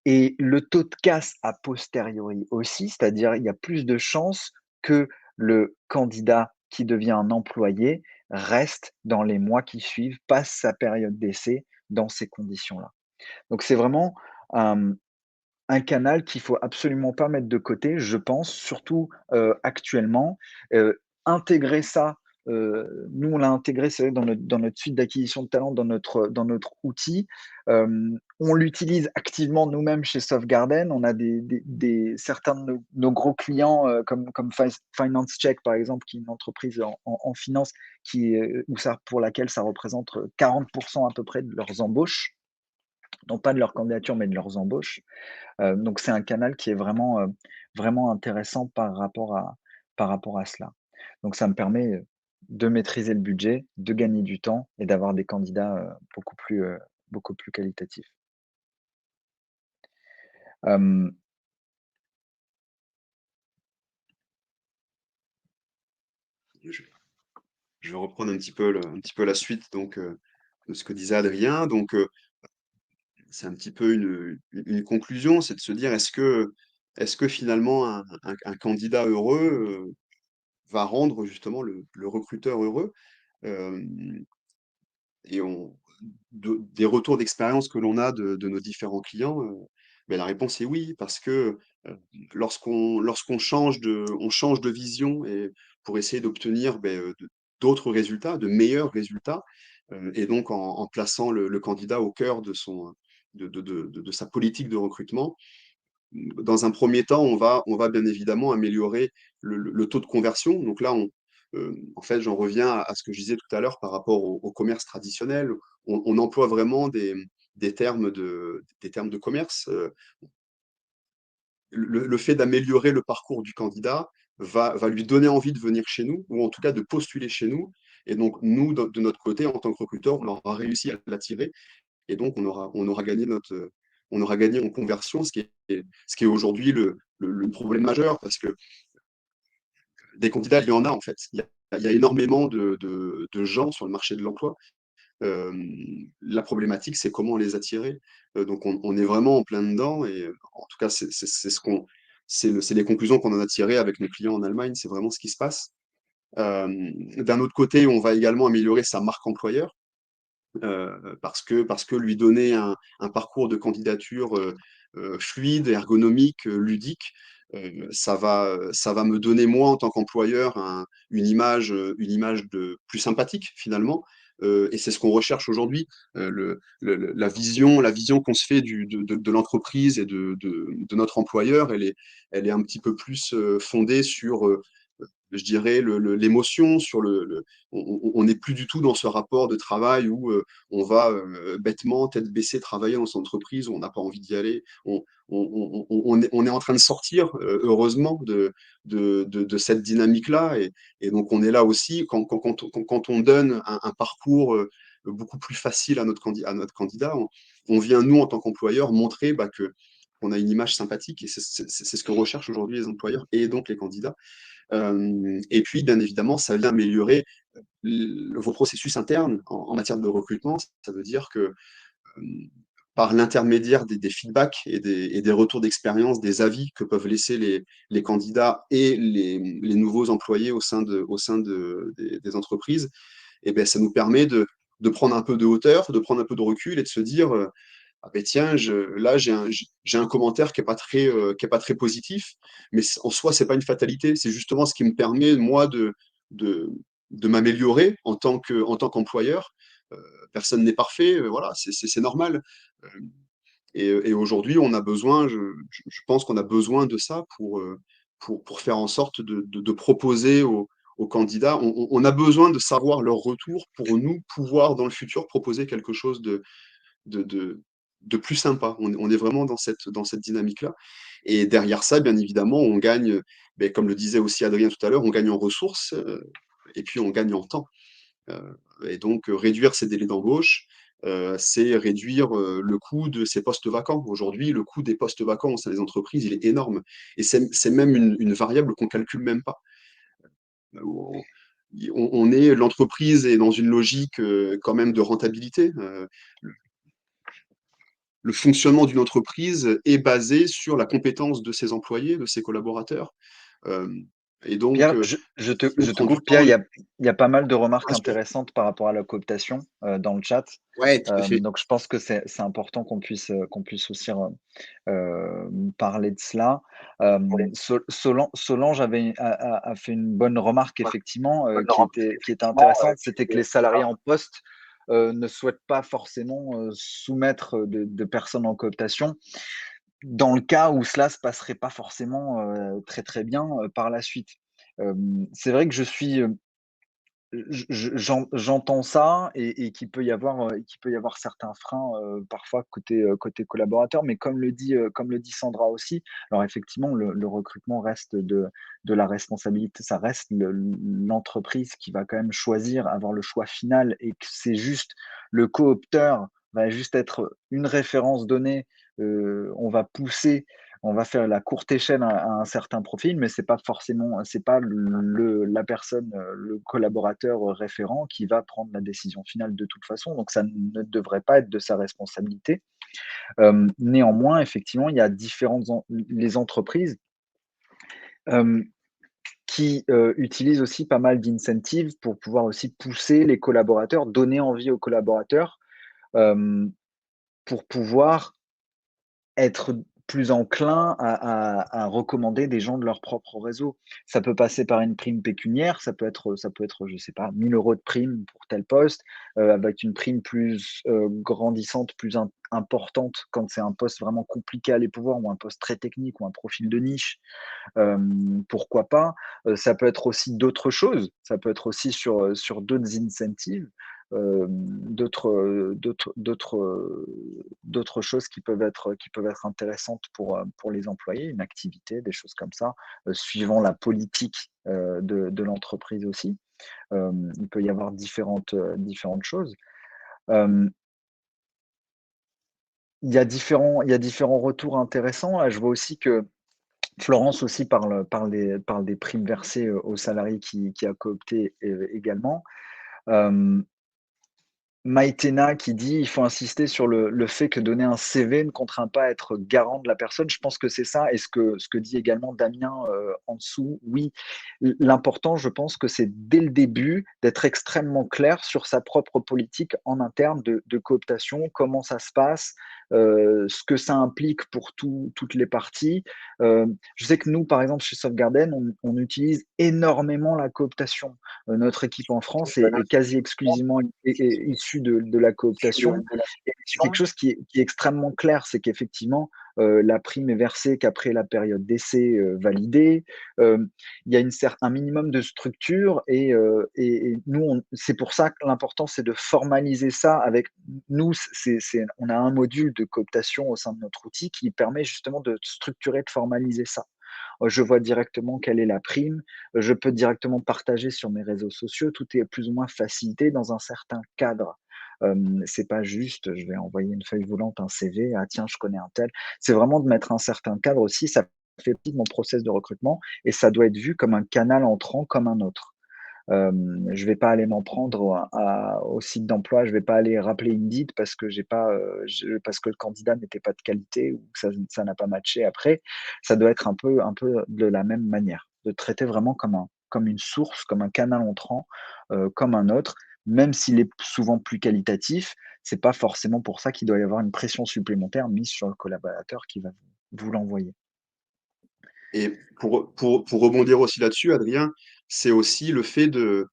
Et le taux de casse a posteriori aussi, c'est-à-dire il y a plus de chances que le candidat qui devient un employé reste dans les mois qui suivent, passe sa période d'essai dans ces conditions-là. Donc c'est vraiment, hem, un canal qu'il faut absolument pas mettre de côté, je pense, surtout, actuellement. Intégrer ça, nous on l'a intégré, c'est vrai, dans notre suite d'acquisition de talent, dans notre outil. On l'utilise activement nous-mêmes chez Softgarden. On a certains de nos gros clients, comme Finance Check, par exemple, qui est une entreprise en finance pour laquelle ça représente, 40 à peu près de leurs embauches, non pas de leur candidature, mais de leurs embauches. Donc c'est un canal qui est vraiment, vraiment intéressant par rapport à cela. Donc ça me permet, de maîtriser le budget, de gagner du temps et d'avoir des candidats, beaucoup plus qualitatifs. Hem, Je vais je vais reprendre un petit peu la suite donc, de ce que disait Adrien. Donc, c'est un petit peu une conclusion, c'est de se dire: est-ce que finalement un candidat heureux, va rendre justement le recruteur heureux? Hem et on des retours d'expérience que l'on a de nos différents clients, beh, la réponse est oui, parce que, lorsqu'on change de vision et pour essayer d'obtenir, d'autres résultats, de meilleurs résultats, et donc en plaçant le candidat au cœur de son, de sa politique de recrutement. Dans un premier temps, on va bien évidemment améliorer le taux de conversion. Donc là, en fait, j'en reviens à ce que je disais tout à l'heure par rapport au commerce traditionnel. On emploie vraiment des termes de commerce. Le fait d'améliorer le parcours du candidat va lui donner envie de venir chez nous, ou en tout cas de postuler chez nous. Et donc, nous, de notre côté, en tant que recruteur, on aura réussi à l'attirer et donc on aura gagné on aura gagné en conversion, ce qui est aujourd'hui le problème majeur, parce que des candidats, il y en a en fait. Il y a énormément de gens sur le marché de l'emploi. La problématique, c'est comment les attirer. Donc on est vraiment en plein dedans et en tout cas, c'est ce qu'on c'est les conclusions qu'on en a tirées avec nos clients en Allemagne, c'est vraiment ce qui se passe. D'un autre côté, on va également améliorer sa marque employeur. Parce que lui donner un parcours de candidature, fluide, ergonomique, ludique, ça va me donner moi en tant qu'employeur une image de plus sympathique finalement, et c'est ce qu'on recherche aujourd'hui. La vision qu'on se fait de l'entreprise et de notre employeur, elle est un petit peu plus, fondée sur, je dirais l'émotion, sur on n'est plus du tout dans ce rapport de travail où on va bêtement, tête baissée, travailler dans son entreprise où on n'a pas envie d'y aller. On est en train de sortir, heureusement, de cette dynamique-là. Et donc, on est là aussi, quand on donne un parcours beaucoup plus facile à notre candidat, on vient, nous, en tant qu'employeur, montrer qu'on a une image sympathique. Et c'est ce que recherchent aujourd'hui les employeurs et donc les candidats. Et puis, bien évidemment, ça vient améliorer vos processus internes en matière de recrutement. Ça veut dire que par l'intermédiaire des feedbacks et des retours d'expérience, des avis que peuvent laisser les candidats et les nouveaux employés au sein des entreprises, et ben, ça nous permet de prendre un peu de hauteur, de prendre un peu de recul et de se dire ah ben tiens, là j'ai un commentaire qui est pas très positif, mais en soi c'est pas une fatalité, c'est justement ce qui me permet moi de, de m'améliorer en tant qu'employeur. Euh, Personne n'est parfait, voilà, c'est normal. Euh, et aujourd'hui on a besoin, je pense qu'on a besoin de ça pour faire en sorte de proposer aux candidats. On a besoin de savoir leur retour pour nous pouvoir dans le futur proposer quelque chose de, de, de plus sympa. On est vraiment dans cette dynamique-là. Et derrière ça, bien évidemment, on gagne, comme le disait aussi Adrien tout à l'heure, on gagne en ressources et puis on gagne en temps. Et donc, réduire ces délais d'embauche, c'est réduire le coût de ces postes vacants. Aujourd'hui, le coût des postes vacants au sein des entreprises, il est énorme. Et c'est même une variable qu'on calcule même pas. L'entreprise est dans une logique quand même de rentabilité. Le fonctionnement d'une entreprise est basé sur la compétence de ses employés, de ses collaborateurs. Euh, et donc, Pierre, si on je te prend du coupe, Pierre, temps, il y a pas mal de remarques bien sûr. intéressantes par rapport à la cooptation dans le chat. Ouais, tout à fait. Donc, je pense que c'est important qu'on puisse aussi parler de cela. Solange a fait une bonne remarque, effectivement, qui était intéressante, c'était que les salariés en poste ne souhaitent pas forcément soumettre de personnes en cooptation, dans le cas où cela se passerait pas forcément très très bien par la suite. C'est vrai que j'entends ça et qu'il peut y avoir certains freins, parfois côté collaborateur, mais comme le dit Sandra aussi, alors effectivement le recrutement reste de la responsabilité, ça reste l'entreprise qui va quand même choisir, avoir le choix final, et que c'est juste le coopteur va juste être une référence donnée, on va pousser, on va faire la courte échelle à un certain profil, mais c'est pas la personne, le collaborateur référent qui va prendre la décision finale de toute façon. Donc ça ne devrait pas être de sa responsabilité. Néanmoins, effectivement, il y a les entreprises euh, qui utilisent aussi pas mal d'incentives pour pouvoir aussi pousser les collaborateurs, donner envie aux collaborateurs euh, pour pouvoir être plus enclin à recommander des gens de leur propre réseau. Ça peut passer par une prime pécuniaire, ça peut être, je sais pas, 1 000 € de prime pour tel poste, avec une prime plus grandissante, plus importante quand c'est un poste vraiment compliqué à aller pouvoir, ou un poste très technique, ou un profil de niche. Pourquoi pas. Ça peut être aussi d'autres choses, ça peut être aussi sur d'autres incentives, d'autres choses qui peuvent être intéressantes pour les employés, une activité, des choses comme ça, suivant la politique de l'entreprise aussi. Il peut y avoir différentes choses. Euh, il y a différents retours intéressants. Là, je vois aussi que Florence aussi parle des primes versées aux salariés qui a coopté également. Euh, Maïtena qui dit il faut insister sur le fait que donner un CV ne contraint pas à être garant de la personne. Je pense que c'est ça. Et ce que dit également Damien en dessous, oui, l'important, je pense que c'est dès le début d'être extrêmement clair sur sa propre politique en interne de cooptation, comment ça se passe, ce que ça implique pour toutes les parties. Je sais que nous, par exemple, chez Softgarden, on utilise énormément la cooptation. Notre équipe en France est quasi exclusivement issue de la cooptation. Et c'est quelque chose qui est extrêmement clair, c'est qu'effectivement, la prime est versée qu'après la période d'essai validée. Euh, il y a un minimum de structure et nous, c'est pour ça que l'important, c'est de formaliser ça avec nous. On a un module de cooptation au sein de notre outil qui permet justement de structurer, de formaliser ça. Je vois directement quelle est la prime, je peux directement partager sur mes réseaux sociaux, tout est plus ou moins facilité dans un certain cadre. C'est pas juste, je vais envoyer une feuille volante, un CV, ah tiens, je connais un tel. C'est vraiment de mettre un certain cadre aussi, ça fait partie de mon process de recrutement et ça doit être vu comme un canal entrant comme un autre. Je vais pas aller m'en prendre au site d'emploi, je vais pas aller rappeler Indeed parce que j'ai pas, parce que le candidat n'était pas de qualité ou que ça n'a pas matché après. Ça doit être un peu de la même manière, de traiter vraiment comme une source, comme un canal entrant, comme un autre, même s'il est souvent plus qualitatif. C'est pas forcément pour ça qu'il doit y avoir une pression supplémentaire mise sur le collaborateur qui va vous l'envoyer. Et pour rebondir aussi là-dessus, Adrien, c'est aussi le fait de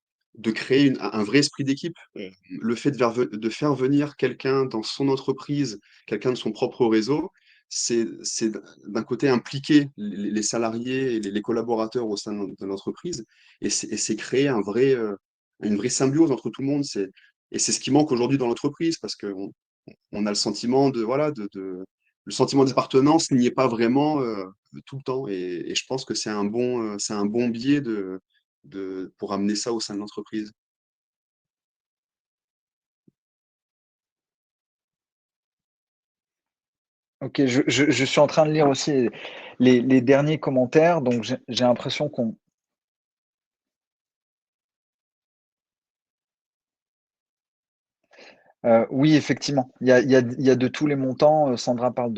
créer un vrai esprit d'équipe. Le fait de faire venir quelqu'un dans son entreprise, quelqu'un de son propre réseau, c'est d'un côté impliquer les salariés et les collaborateurs au sein de l'entreprise, et c'est créer une vraie symbiose entre tout le monde. Et c'est ce qui manque aujourd'hui dans l'entreprise, parce qu'on on a le sentiment le sentiment d'appartenance n'y est pas vraiment tout le temps. Et je pense que c'est un bon biais pour amener ça au sein de l'entreprise. Ok, je suis en train de lire aussi les derniers commentaires, donc j'ai l'impression qu'on Oui, effectivement. Il y a de tous les montants. Sandra parle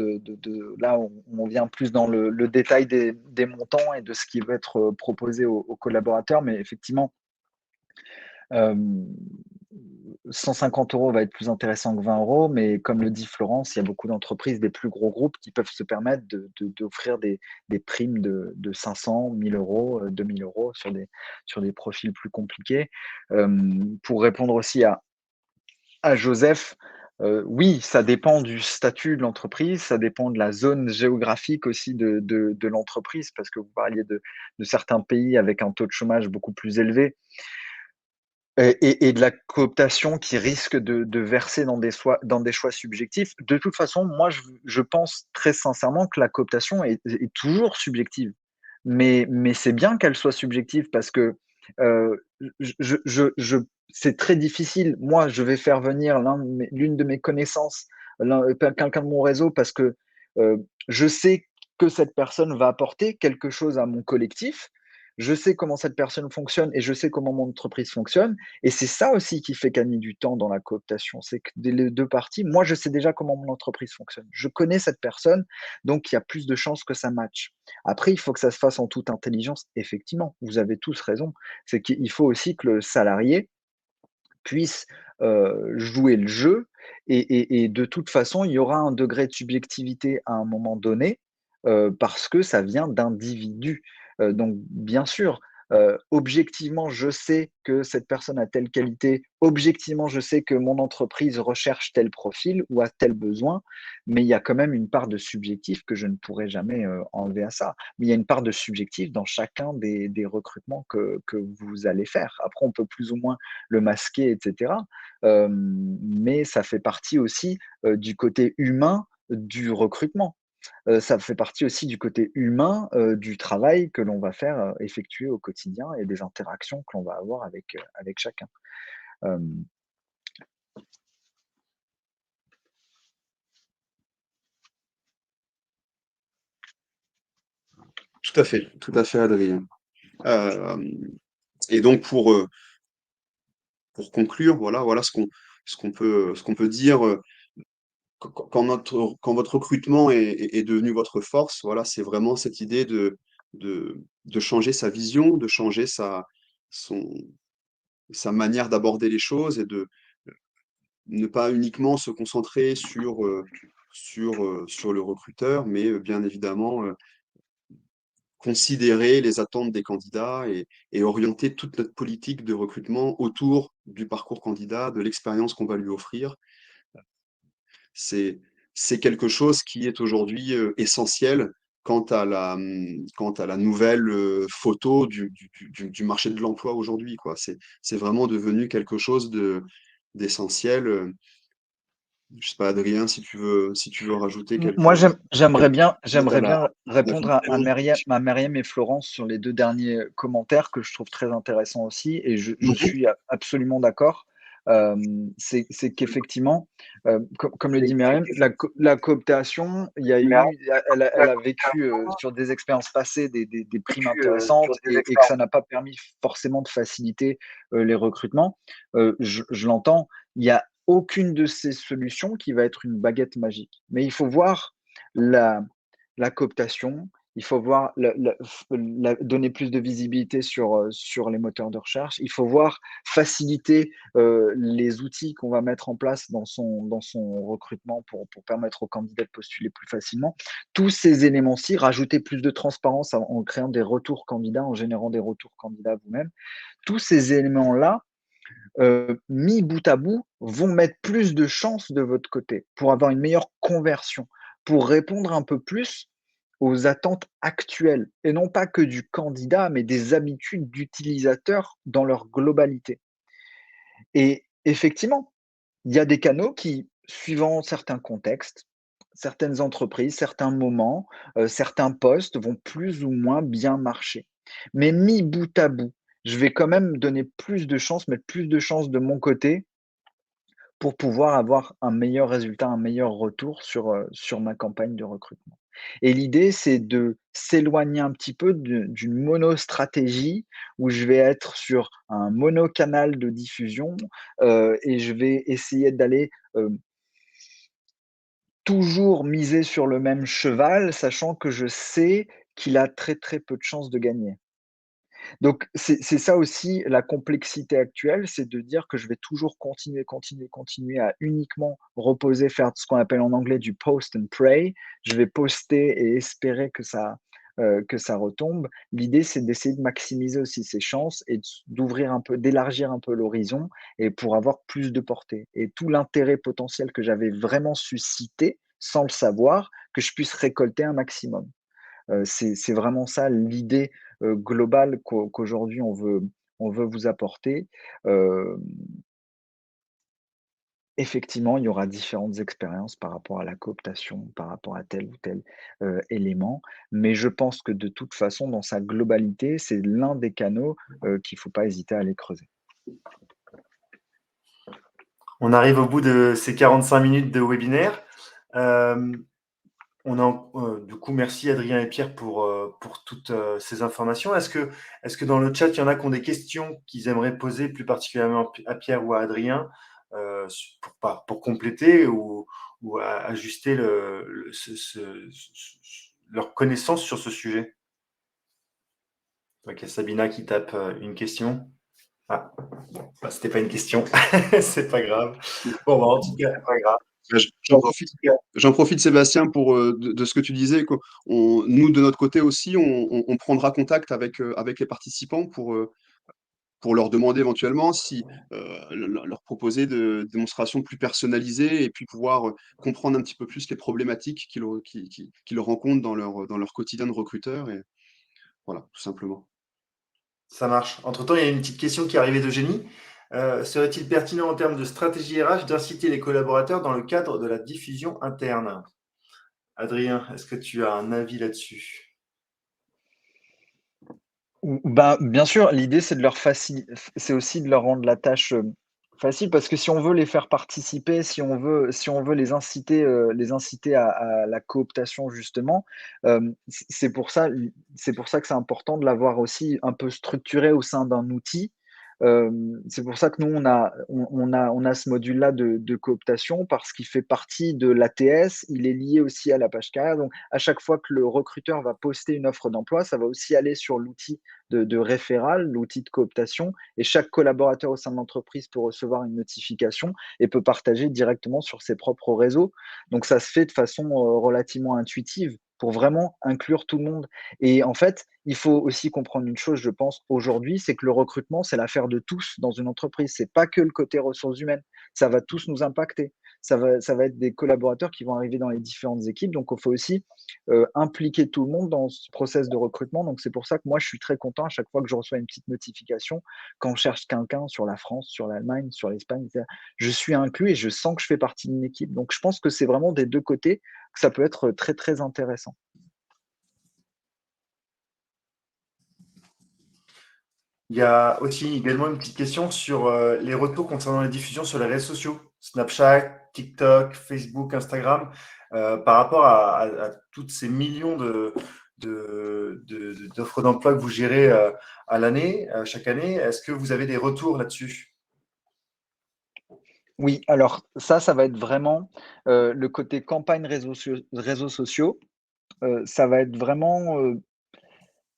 là, on vient plus dans le détail des montants et de ce qui va être proposé aux collaborateurs. Mais effectivement, euh, 150 € va être plus intéressant que 20 euros. Mais comme le dit Florence, il y a beaucoup d'entreprises, des plus gros groupes qui peuvent se permettre d'offrir des primes de 500, 1000 euros, 2000 euros sur des profils plus compliqués. Pour répondre aussi à Joseph, oui, ça dépend du statut de l'entreprise, ça dépend de la zone géographique aussi de l'entreprise, parce que vous parliez de certains pays avec un taux de chômage beaucoup plus élevé et de la cooptation qui risque de verser dans des choix subjectifs. De toute façon, moi, je pense très sincèrement que la cooptation est toujours subjective. Mais c'est bien qu'elle soit subjective parce que euh, c'est très difficile. Moi, je vais faire venir l'une de mes connaissances, quelqu'un de mon réseau, parce que euh, je sais que cette personne va apporter quelque chose à mon collectif. Je sais comment cette personne fonctionne et je sais comment mon entreprise fonctionne. Et c'est ça aussi qui fait gagner du temps dans la cooptation. C'est que dès les deux parties, moi, je sais déjà comment mon entreprise fonctionne. Je connais cette personne, donc il y a plus de chances que ça matche. Après, il faut que ça se fasse en toute intelligence. Effectivement, vous avez tous raison. C'est qu'il faut aussi que le salarié puisse jouer le jeu et de toute façon, il y aura un degré de subjectivité à un moment donné parce que ça vient d'individus. Donc, bien sûr, objectivement, je sais que cette personne a telle qualité. Objectivement, je sais que mon entreprise recherche tel profil ou a tel besoin, mais il y a quand même une part de subjectif que je ne pourrai jamais enlever à ça. Mais il y a une part de subjectif dans chacun des recrutements que vous allez faire. Après, on peut plus ou moins le masquer, etc. Mais ça fait partie aussi du côté humain du recrutement. Ça fait partie aussi du côté humain du travail que l'on va faire effectuer au quotidien et des interactions que l'on va avoir avec chacun. Euh, Tout à fait, Adrien. Euh, et donc pour conclure, voilà ce qu'on peut dire quand votre recrutement est devenu votre force. Voilà, c'est vraiment cette idée de changer sa vision, de changer son, sa manière d'aborder les choses et de ne pas uniquement se concentrer sur le recruteur, mais bien évidemment considérer les attentes des candidats et orienter toute notre politique de recrutement autour du parcours candidat, de l'expérience qu'on va lui offrir. C'est, c'est quelque chose qui est aujourd'hui essentiel quant à la nouvelle photo du marché de l'emploi aujourd'hui, quoi. C'est vraiment devenu quelque chose d'essentiel. Je sais pas, Adrien, si tu veux rajouter Moi, quelques notes j'aimerais bien à répondre ajouter. À Myriam et Florence sur les deux derniers commentaires que je trouve très intéressants aussi, et je Mhm. suis absolument d'accord. Euh, c'est qu'effectivement, comme le dit Myriam, la cooptation, il y a eu, elle a vécu sur des expériences passées des primes intéressantes et que ça n'a pas permis forcément de faciliter les recrutements. Je l'entends. Il y a aucune de ces solutions qui va être une baguette magique. Mais il faut voir la, la cooptation, il faut voir donner plus de visibilité sur les moteurs de recherche, il faut voir faciliter les outils qu'on va mettre en place dans son recrutement pour permettre aux candidats de postuler plus facilement. Tous ces éléments-ci, rajouter plus de transparence en créant des retours candidats, en générant des retours candidats vous-même, tous ces éléments-là mis bout à bout, vont mettre plus de chances de votre côté pour avoir une meilleure conversion, pour répondre un peu plus aux attentes actuelles, et non pas que du candidat, mais des habitudes d'utilisateurs dans leur globalité. Et effectivement, il y a des canaux qui, suivant certains contextes, certaines entreprises, certains moments, certains postes vont plus ou moins bien marcher. Mais mis bout à bout, je vais quand même donner plus de chances, mettre plus de chances de mon côté pour pouvoir avoir un meilleur résultat, un meilleur retour sur ma campagne de recrutement. Et l'idée, c'est de s'éloigner un petit peu d'une monostratégie où je vais être sur un monocanal de diffusion, et je vais essayer d'aller, toujours miser sur le même cheval, sachant que je sais qu'il a très, très peu de chances de gagner. Donc c'est ça aussi la complexité actuelle, c'est de dire que je vais toujours continuer, continuer, continuer à uniquement reposer, faire ce qu'on appelle en anglais du post and pray. Je vais poster et espérer que ça retombe. L'idée, c'est d'essayer de maximiser aussi ses chances et d'ouvrir un peu, d'élargir un peu l'horizon et pour avoir plus de portée. Et tout l'intérêt potentiel que j'avais vraiment suscité, sans le savoir, que je puisse récolter un maximum. C'est vraiment ça l'idée, globale qu'aujourd'hui on veut vous apporter. Hem, Effectivement, il y aura différentes expériences par rapport à la cooptation, par rapport à tel ou tel, élément, mais je pense que de toute façon, dans sa globalité, c'est l'un des canaux, qu'il ne faut pas hésiter à aller creuser. On arrive au bout de ces 45 minutes de webinaire. Du coup, merci Adrien et Pierre pour toutes ces informations. Est-ce que dans le chat, il y en a qui ont des questions qu'ils aimeraient poser plus particulièrement à Pierre ou à Adrien pour compléter ou ajuster leur connaissance sur ce sujet? Donc, il y a Sabina qui tape une question. Ah, bah, c'était pas une question, c'est pas grave. Bon, bah, en tout cas, pas grave. J'en profite, Sébastien, pour de ce que tu disais, nous, de notre côté aussi, on prendra contact avec les participants pour leur demander éventuellement si leur proposer de démonstrations plus personnalisées et puis pouvoir comprendre un petit peu plus les problématiques qu'ils rencontrent dans leur quotidien de recruteur. Et voilà, tout simplement. Ça marche. Entre-temps, il y a une petite question qui est arrivée d'Eugénie. Serait-il pertinent en termes de stratégie RH d'inciter les collaborateurs dans le cadre de la diffusion interne? Adrien, est-ce que tu as un avis là-dessus? Ou ben, bien sûr, l'idée, c'est de leur c'est aussi de leur rendre la tâche, facile parce que si on veut les faire participer, si on veut les inciter à la cooptation justement, c'est pour ça que c'est important de l'avoir aussi un peu structuré au sein d'un outil. C'est pour ça que nous on a ce module-là de cooptation parce qu'il fait partie de l'ATS, il est lié aussi à la page carrière. Donc à chaque fois que le recruteur va poster une offre d'emploi, ça va aussi aller sur l'outil de référal, l'outil de cooptation, et chaque collaborateur au sein de l'entreprise peut recevoir une notification et peut partager directement sur ses propres réseaux. Donc ça se fait de façon relativement intuitive pour vraiment inclure tout le monde. Et en fait, il faut aussi comprendre une chose, je pense, aujourd'hui, c'est que le recrutement, c'est l'affaire de tous dans une entreprise. C'est pas que le côté ressources humaines. Ça va tous nous impacter. Ça va être des collaborateurs qui vont arriver dans les différentes équipes. Donc, il faut aussi impliquer tout le monde dans ce process de recrutement. Donc, c'est pour ça que moi, je suis très content à chaque fois que je reçois une petite notification quand on cherche quelqu'un sur la France, sur l'Allemagne, sur l'Espagne, etc. Je suis inclus et je sens que je fais partie d'une équipe. Donc, je pense que c'est vraiment des deux côtés que ça peut être très, très intéressant. Il y a aussi également une petite question sur les retours concernant les diffusions sur les réseaux sociaux, Snapchat, TikTok, Facebook, Instagram, par rapport à toutes ces millions d'offres d'emploi que vous gérez à l'année, chaque année. Est-ce que vous avez des retours là-dessus? Oui, alors ça va être vraiment, le côté campagne réseaux sociaux, ça va être vraiment,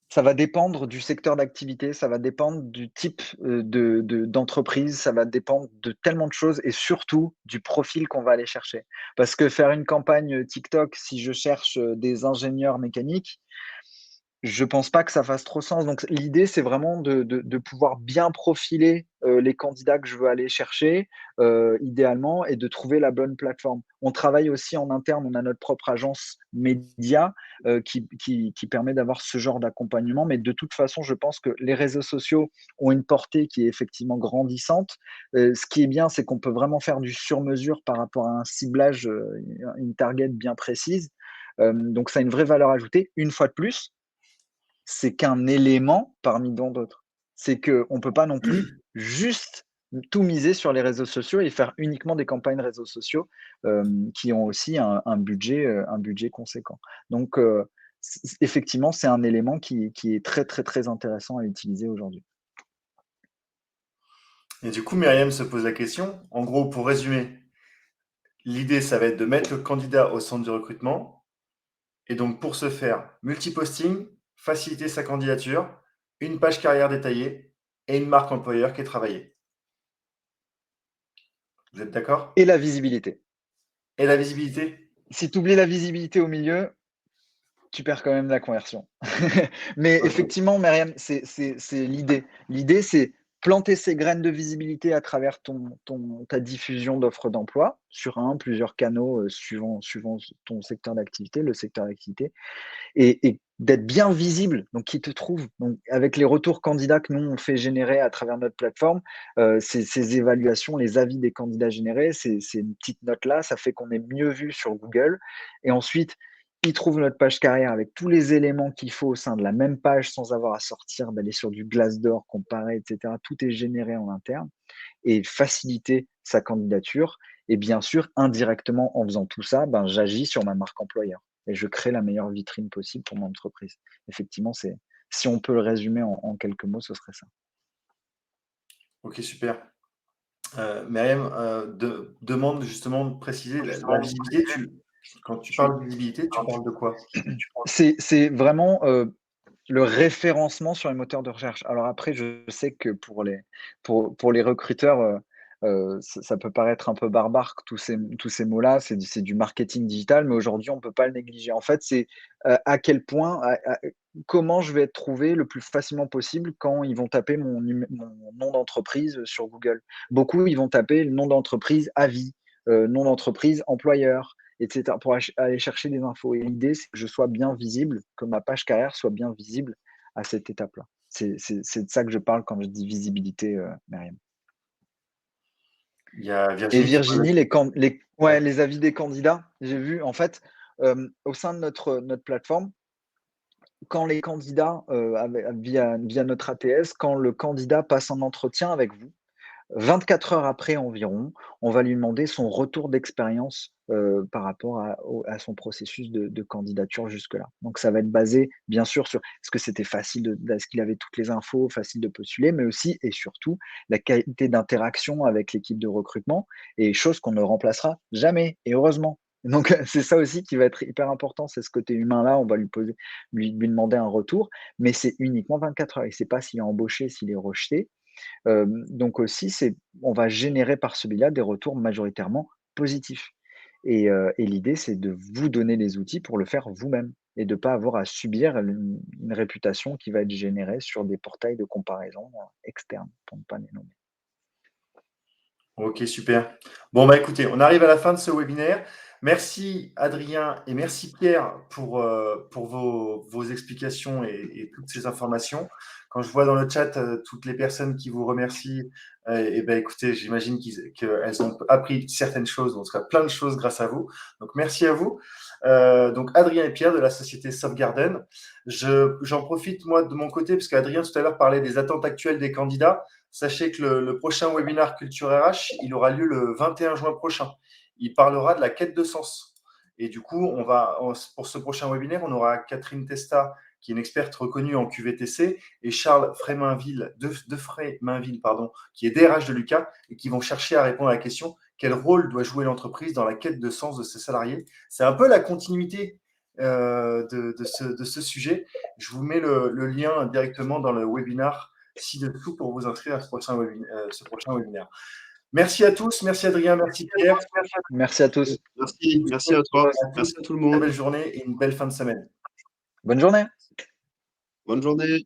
ça va dépendre du secteur d'activité, ça va dépendre du type, d'entreprise, ça va dépendre de tellement de choses et surtout du profil qu'on va aller chercher. Parce que faire une campagne, TikTok, si je cherche, des ingénieurs mécaniques, je pense pas que ça fasse trop sens. Donc l'idée, c'est vraiment de pouvoir bien profiler, les candidats que je veux aller chercher, idéalement, et de trouver la bonne plateforme. On travaille aussi en interne, on a notre propre agence média, qui permet d'avoir ce genre d'accompagnement. Mais de toute façon, je pense que les réseaux sociaux ont une portée qui est effectivement grandissante. Ce qui est bien, c'est qu'on peut vraiment faire du sur-mesure par rapport à un ciblage, une target bien précise. Donc ça a une vraie valeur ajoutée. Une fois de plus, c'est qu'un élément parmi tant d'autres. C'est qu'on ne peut pas non plus juste tout miser sur les réseaux sociaux et faire uniquement des campagnes réseaux sociaux, qui ont aussi un budget conséquent. Donc effectivement, c'est un élément qui est très, très, très intéressant à utiliser aujourd'hui. Et du coup, Myriam se pose la question. En gros, pour résumer, l'idée, ça va être de mettre le candidat au centre du recrutement. Et donc, pour ce faire, multiposting, faciliter sa candidature, une page carrière détaillée et une marque employeur qui est travaillée. Vous êtes d'accord? Et la visibilité. Et la visibilité? Si tu oublies la visibilité au milieu, tu perds quand même la conversion. Mais Ok. effectivement, Myriam, c'est l'idée. L'idée, c'est planter ces graines de visibilité à travers ta diffusion d'offres d'emploi sur plusieurs canaux, suivant ton secteur d'activité, le secteur d'activité, et d'être bien visible, donc qui te trouve. Donc avec les retours candidats que nous, on fait générer à travers notre plateforme, ces évaluations, les avis des candidats générés, ces petites notes-là, ça fait qu'on est mieux vu sur Google. Et ensuite, ils trouvent notre page carrière avec tous les éléments qu'il faut au sein de la même page sans avoir à sortir, d'aller sur du Glassdoor, comparer, et cetera. Tout est généré en interne et faciliter sa candidature. Et bien sûr, indirectement, en faisant tout ça, j'agis sur ma marque employeur et je crée la meilleure vitrine possible pour mon entreprise. Effectivement, si on peut le résumer en quelques mots, ce serait ça. Ok, super. Myriam demande justement de préciser la visibilité. Quand tu parles de visibilité, tu parles de quoi? C'est vraiment le référencement sur les moteurs de recherche. Alors après, je sais que pour les recruteurs, ça peut paraître un peu barbare, que tous ces mots-là, c'est du marketing digital, mais aujourd'hui, on ne peut pas le négliger. En fait, c'est à quel point, comment je vais être trouvé le plus facilement possible quand ils vont taper mon nom d'entreprise sur Google. Beaucoup, ils vont taper le nom d'entreprise avis, nom d'entreprise employeur, et cetera, pour aller chercher des infos. Et l'idée, c'est que je sois bien visible, que ma page carrière soit bien visible à cette étape-là. C'est de ça que je parle quand je dis visibilité, Myriam. Il y a Et Virginie qui pose Virginie, Ouais. les avis des candidats, j'ai vu, en fait, au sein de notre plateforme, quand les candidats, via notre ATS, quand le candidat passe un entretien avec vous, 24 heures après environ, on va lui demander son retour d'expérience, par rapport à son processus de candidature jusque-là. Donc ça va être basé bien sûr sur est-ce que c'était facile est-ce qu'il avait toutes les infos, facile de postuler, mais aussi et surtout la qualité d'interaction avec l'équipe de recrutement et chose qu'on ne remplacera jamais et heureusement. Donc c'est ça aussi qui va être hyper important, c'est ce côté humain-là, on va lui demander un retour, mais c'est uniquement 24 heures. Il ne sait pas s'il est embauché, s'il est rejeté. Donc aussi, on va générer par celui-là des retours majoritairement positifs et l'idée, c'est de vous donner les outils pour le faire vous-même et de ne pas avoir à subir une réputation qui va être générée sur des portails de comparaison, externes, pour ne pas les nommer. Ok, super. Bon, bah écoutez, on arrive à la fin de ce webinaire. Merci Adrien et merci Pierre pour vos explications et toutes ces informations. Quand je vois dans le chat toutes les personnes qui vous remercient, et ben écoutez, j'imagine qu'elles ont appris certaines choses, en tout cas plein de choses grâce à vous. Donc merci à vous. Donc Adrien et Pierre de la société Softgarden. J'en profite moi de mon côté, parce qu'Adrien tout à l'heure parlait des attentes actuelles des candidats. Sachez que le prochain webinaire Culture RH, il aura lieu le 21 juin prochain. Il parlera de la quête de sens. Et du coup, pour ce prochain webinaire, on aura Catherine Testa, qui est une experte reconnue en QVTC, et Charles Frey-Mainville, qui est DRH de Lucas, et qui vont chercher à répondre à la question quel rôle doit jouer l'entreprise dans la quête de sens de ses salariés. C'est un peu la continuité de ce sujet. Je vous mets le lien directement dans le webinaire ci-dessous pour vous inscrire à ce prochain webinaire. Merci à tous, merci Adrien, merci Pierre. Merci à tous. Merci à toi, merci à tout le monde. Une belle journée et une belle fin de semaine. Bonne journée. Bonne journée.